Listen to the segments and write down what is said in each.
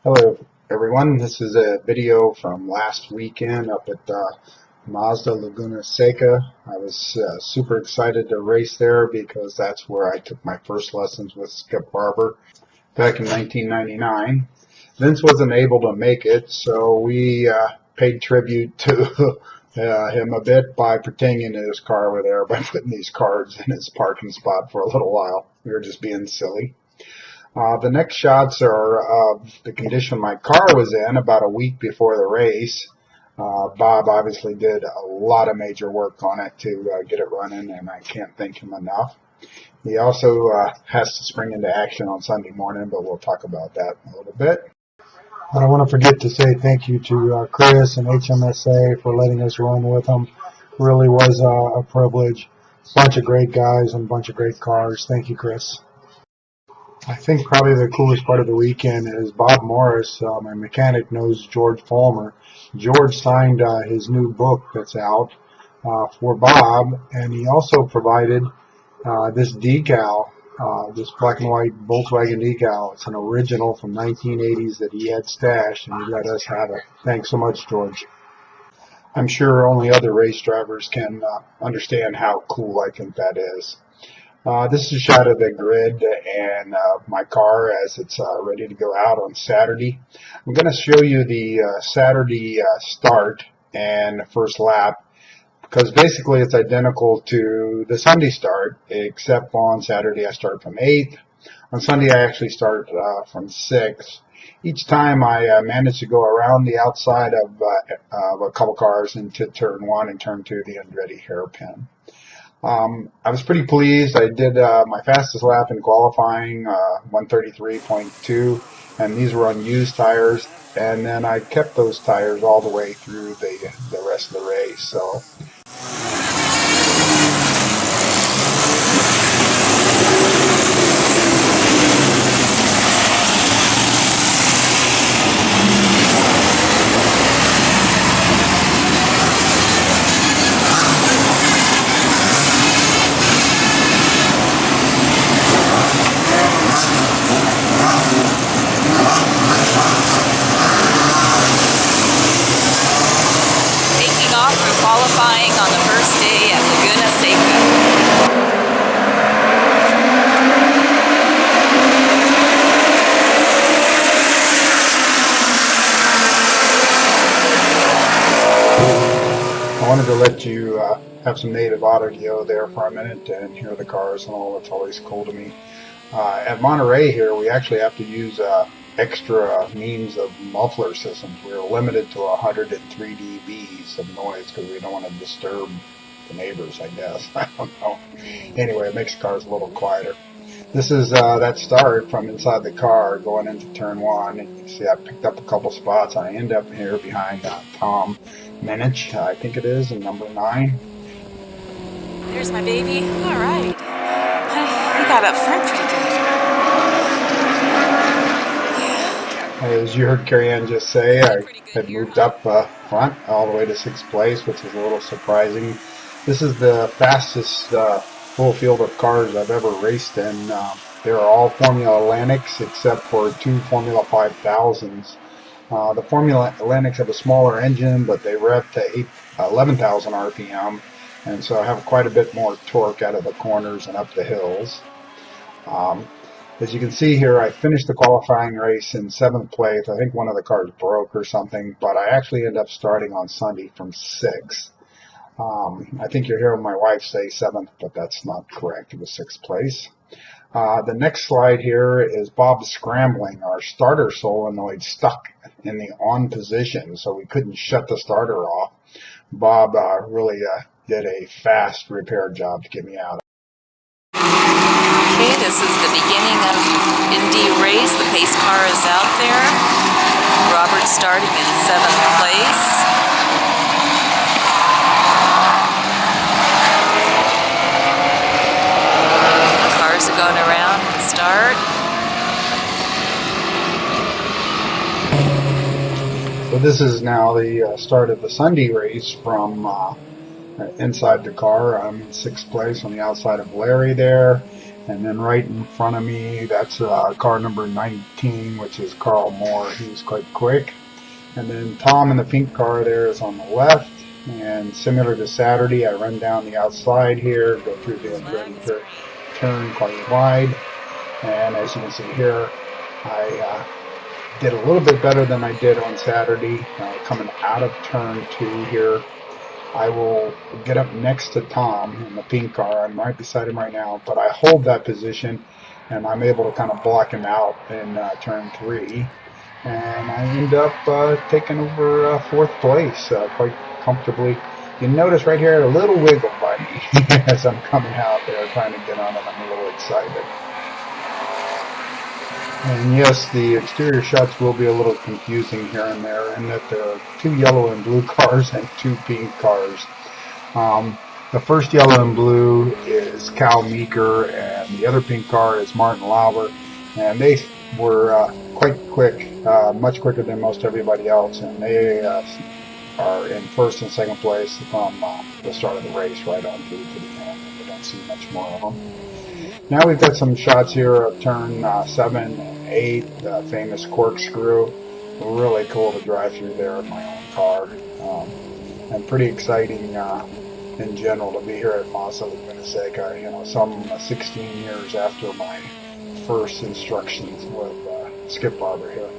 Hello everyone, this is a video from last weekend up at Mazda Laguna Seca. I was super excited to race there because that's where I took my first lessons with Skip Barber back in 1999. Vince wasn't able to make it, so we paid tribute to him a bit by pretending that his car were there by putting these cards in his parking spot for a little while. We were just being silly. The next shots are of the condition my car was in about a week before the race. Bob obviously did a lot of major work on it to get it running, and I can't thank him enough. He also has to spring into action on Sunday morning, but we'll talk about that in a little bit. I don't want to forget to say thank you to Chris and HMSA for letting us run with them. Really was a privilege. Bunch of great guys and a bunch of great cars. Thank you, Chris. I think probably the coolest part of the weekend is Bob Morris, my mechanic, knows George Follmer. George signed his new book that's out for Bob, and he also provided this decal, this black and white Volkswagen decal. It's an original from 1980s that he had stashed, and he let us have it. Thanks so much, George. I'm sure only other race drivers can understand how cool I think that is. This is a shot of the grid and my car as it's ready to go out on Saturday. I'm going to show you the Saturday start and first lap because basically it's identical to the Sunday start, except on Saturday I start from 8th. On Sunday I actually start from 6th. Each time I manage to go around the outside of a couple cars into turn 1 and turn 2, the Andretti hairpin. I was pretty pleased. I did my fastest lap in qualifying, 133.2, and these were on used tires, and then I kept those tires all the way through the rest of the race. So. Qualifying on the first day at Laguna Seca. I wanted to let you have some native audio there for a minute and hear the cars and all. It's always cool to me. At Monterey here, we actually have to use extra means of muffler systems. We're limited to 103 dBs of noise because we don't want to disturb the neighbors, I guess. I don't know. Anyway, it makes cars a little quieter. This is that start from inside the car going into turn 1. And you can see I picked up a couple spots. I end up here behind Tom Minich, I think it is, in number 9. There's my baby. All right. I got up front pretty good. As you heard Carrie Ann just say, I had moved up front all the way to 6th place, which is a little surprising. This is the fastest full field of cars I've ever raced in. They are all Formula Atlantics except for 2 Formula 5000s. The Formula Atlantics have a smaller engine, but they rev to 11,000 RPM, and so I have quite a bit more torque out of the corners and up the hills. As you can see here, I finished the qualifying race in 7th place. I think one of the cars broke or something, but I actually ended up starting on Sunday from 6th. I think you're hearing my wife say 7th, but that's not correct. It was 6th place. The next slide here is Bob scrambling. Our starter solenoid stuck in the on position, so we couldn't shut the starter off. Bob really did a fast repair job to get me out. Okay, this is the beginning of Indy race. The pace car is out there. Robert starting in 7th place. Cars are going around at the start. So this is now the start of the Sunday race from inside the car. I'm in 6th place on the outside of Larry there. And then right in front of me, that's car number 19, which is Carl Moore. He's quite quick. And then Tom in the pink car there is on the left. And similar to Saturday, I run down the outside here, go through the Andretti turn quite wide. And as you can see here, I did a little bit better than I did on Saturday. Coming out of turn 2 here, I will get up next to Tom in the pink car. I'm right beside him right now, but I hold that position and I'm able to kind of block him out in turn 3. And I end up taking over 4th place quite comfortably. You notice right here a little wiggle by me as I'm coming out there trying to get on it. I'm a little excited. And yes, the exterior shots will be a little confusing here and there in that there are 2 yellow and blue cars and 2 pink cars. The first yellow and blue is Cal Meeker, and the other pink car is Martin Lauber. And they were quite quick, much quicker than most everybody else, and they are in 1st and 2nd place from the start of the race right on through to the end. We don't see much more of them. Now we've got some shots here of turn 7 and 8, the famous corkscrew. Really cool to drive through there in my own car. And pretty exciting in general to be here at Mazda Laguna Seca, some 16 years after my first instructions with Skip Barber here.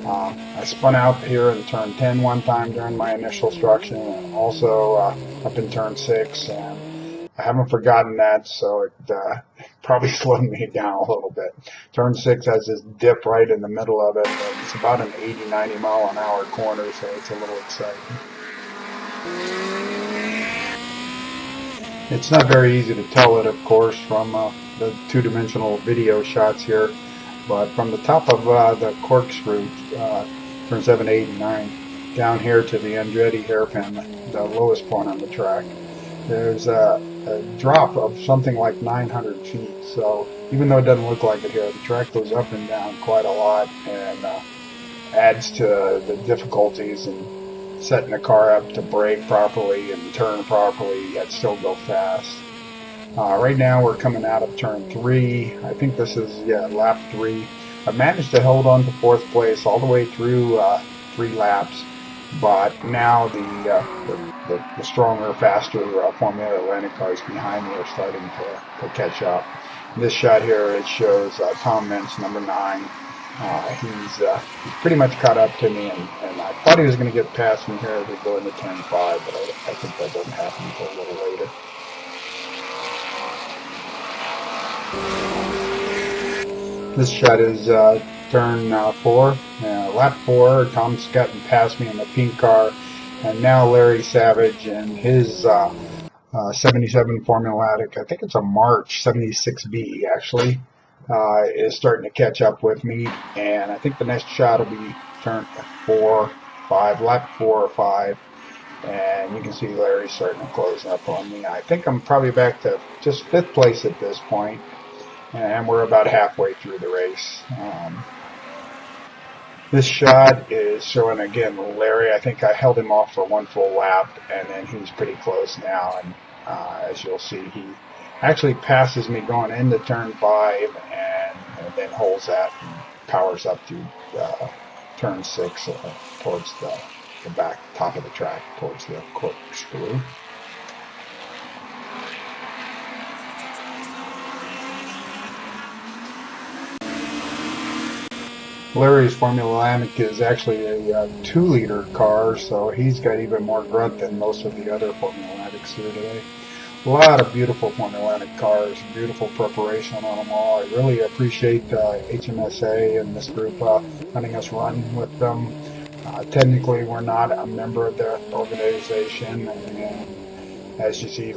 I spun out here in turn 10 one time during my initial instruction, and also up in turn 6, and I haven't forgotten that, so it probably slowed me down a little bit. Turn 6 has this dip right in the middle of it, and it's about an 80-90 mile an hour corner, so it's a little exciting. It's not very easy to tell it, of course, from the 2-dimensional video shots here, but from the top of the corkscrew, turn 7, 8, and 9, down here to the Andretti hairpin, the lowest point on the track, there's a drop of something like 900 feet. So even though it doesn't look like it here, the track goes up and down quite a lot, and adds to the difficulties in setting the car up to brake properly and turn properly yet still go fast. Right now we're coming out of turn 3. I think this is lap 3. I managed to hold on to 4th place all the way through 3 laps. But now the stronger, faster Formula Atlantic cars behind me are starting to catch up. In this shot here, it shows Tom Mintz, number 9. He's pretty much caught up to me, and I thought he was going to get past me here to go into turn 5, but I think that doesn't happen until a little later. This shot is turn 4, lap 4. Tom's gotten past me in the pink car, and now Larry Savage and his 77 Formulatic, I think it's a March 76B actually, is starting to catch up with me, and I think the next shot will be turn 4, 5, lap 4 or 5, and you can see Larry starting to close up on me. I think I'm probably back to just 5th place at this point, and we're about halfway through the race. This shot is showing again Larry. I think I held him off for 1 full lap, and then he's pretty close now, and as you'll see, he actually passes me going into turn 5 and then holds that and powers up to turn 6 towards the back top of the track towards the corkscrew. Larry's Formula Atlantic is actually a 2-liter car, so he's got even more grunt than most of the other Formula Atlantics here today. A lot of beautiful Formula Atlantic cars, beautiful preparation on them all. I really appreciate HMSA and this group letting us run with them. Technically, we're not a member of their organization, and as you see,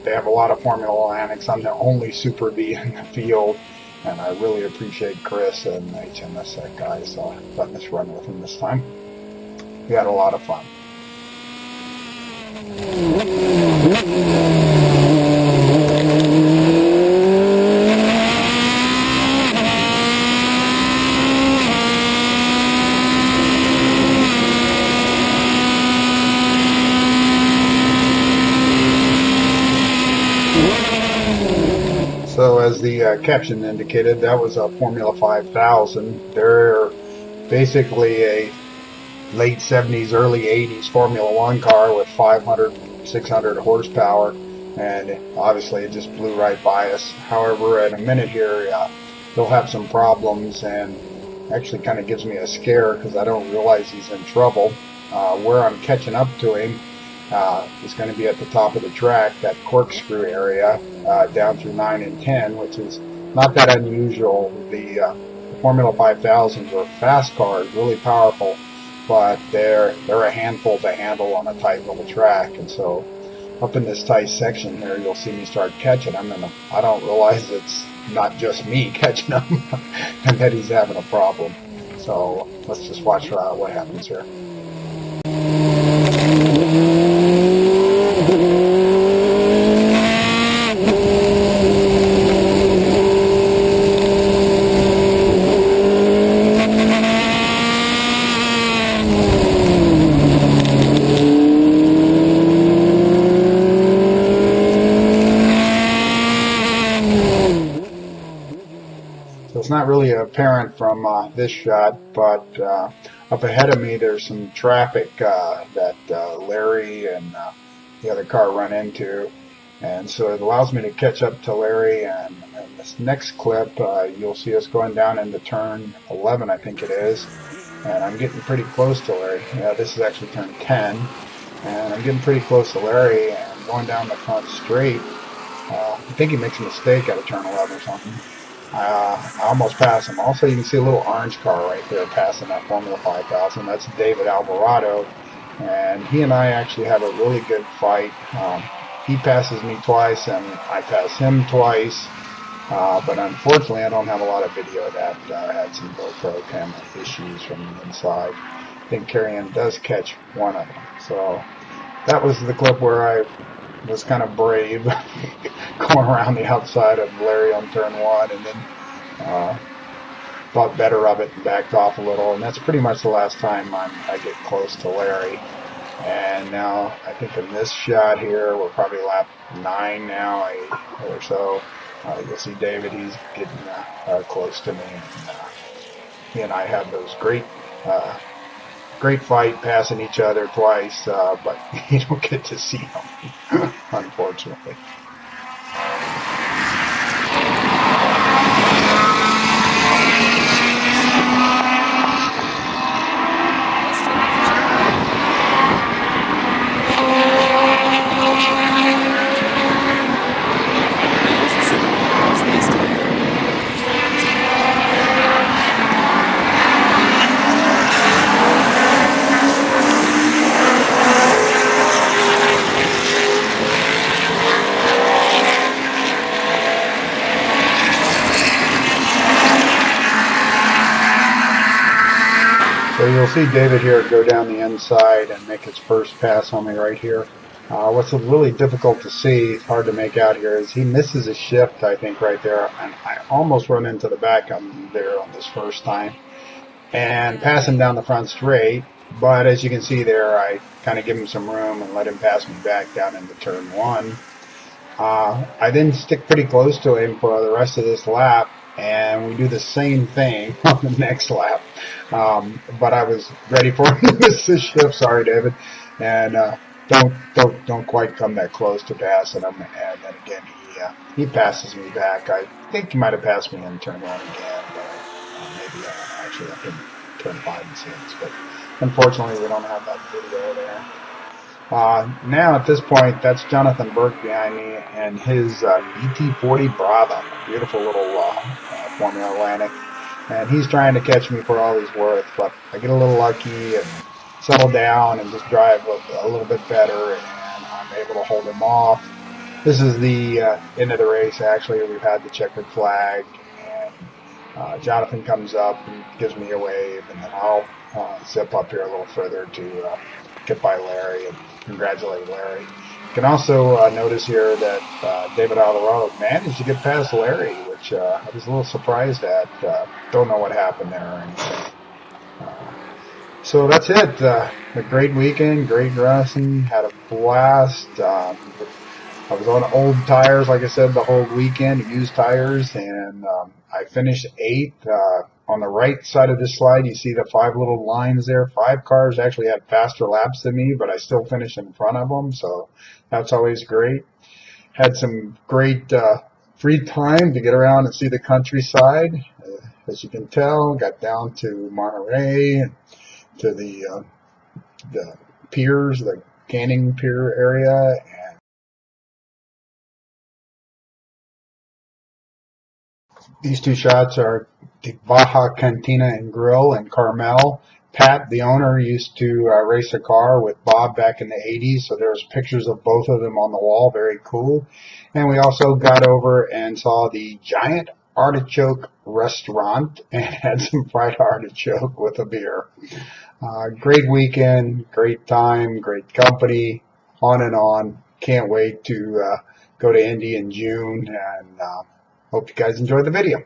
they have a lot of Formula Atlantics. I'm the only Super Vee in the field. And I really appreciate Chris and HMSA guys letting us run with him this time. We had a lot of fun. So as the caption indicated, that was a Formula 5000. They're basically a late 70s, early 80s Formula One car with 500, 600 horsepower, and obviously it just blew right by us. However, in a minute here, he'll have some problems, and actually kind of gives me a scare because I don't realize he's in trouble. Where I'm catching up to him is going to be at the top of the track, that corkscrew area, down through 9 and 10, which is not that unusual. The Formula 5000s are fast cars, really powerful, but they're a handful to handle on a tight little track. And so up in this tight section here, you'll see me start catching them, and I don't realize it's not just me catching them and that he's having a problem. So let's just watch what happens here. So it's not really apparent from this shot, but up ahead of me there's some traffic that Larry and the other car run into, and so it allows me to catch up to Larry. And in this next clip, you'll see us going down into turn 11, I think it is, and I'm getting pretty close to Larry. Yeah, this is actually turn 10, and I'm getting pretty close to Larry and going down the front straight. I think he makes a mistake at a turn 11 or something. I almost passed him. Also, you can see a little orange car right there passing that Formula 5000. That's David Alvarado, and he and I actually have a really good fight. He passes me twice, and I pass him twice, but unfortunately I don't have a lot of video of that. I had some GoPro camera issues from the inside. I think Carrion does catch one of them. So that was the clip where I was kind of brave going around the outside of Larry on turn 1, and then thought better of it and backed off a little, and that's pretty much the last time I get close to Larry. And now I think in this shot here, we're probably lap 9 now, 8 or so. You'll see David, he's getting close to me, and he and I have those great fight, passing each other twice, but you don't get to see them, unfortunately. So you'll see David here go down the inside and make his first pass on me right here. What's really difficult to see, hard to make out here, is he misses a shift, I think, right there. And I almost run into the back on there on this first time and pass him down the front straight. But as you can see there, I kind of give him some room and let him pass me back down into turn 1. I then stick pretty close to him for the rest of this lap, and we do the same thing on the next lap. But I was ready for him to miss this shift. Sorry, David. And don't quite come that close to passing him. And then again, he passes me back. I think he might have passed me in turn 1 again, but maybe actually up in turn 5 and 6. But unfortunately, we don't have that video there. Now at this point, that's Jonathan Burke behind me and his BT40 Brava, beautiful little Formula Atlantic, and he's trying to catch me for all he's worth, but I get a little lucky and settle down and just drive a little bit better, and I'm able to hold him off. This is the end of the race. Actually, we've had the checkered flag, and Jonathan comes up and gives me a wave, and then I'll zip up here a little further to get by Larry and congratulate Larry. You can also notice here that David Alvarado managed to get past Larry, which I was a little surprised at. Don't know what happened there or anything. So that's it. A great weekend, great racing, had a blast. I was on old tires, like I said, the whole weekend, used tires, and I finished 8th. On the right side of this slide, you see the 5 little lines there. 5 cars actually had faster laps than me, but I still finished in front of them, so that's always great. Had some great free time to get around and see the countryside. As you can tell, got down to Monterey, to the piers, the canning pier area. These 2 shots are the Baja Cantina and Grill in Carmel. Pat, the owner, used to race a car with Bob back in the 80s, so there's pictures of both of them on the wall. Very cool. And we also got over and saw the Giant Artichoke Restaurant and had some fried artichoke with a beer. Great weekend, great time, great company, on and on. Can't wait to go to Indy in June, and hope you guys enjoyed the video.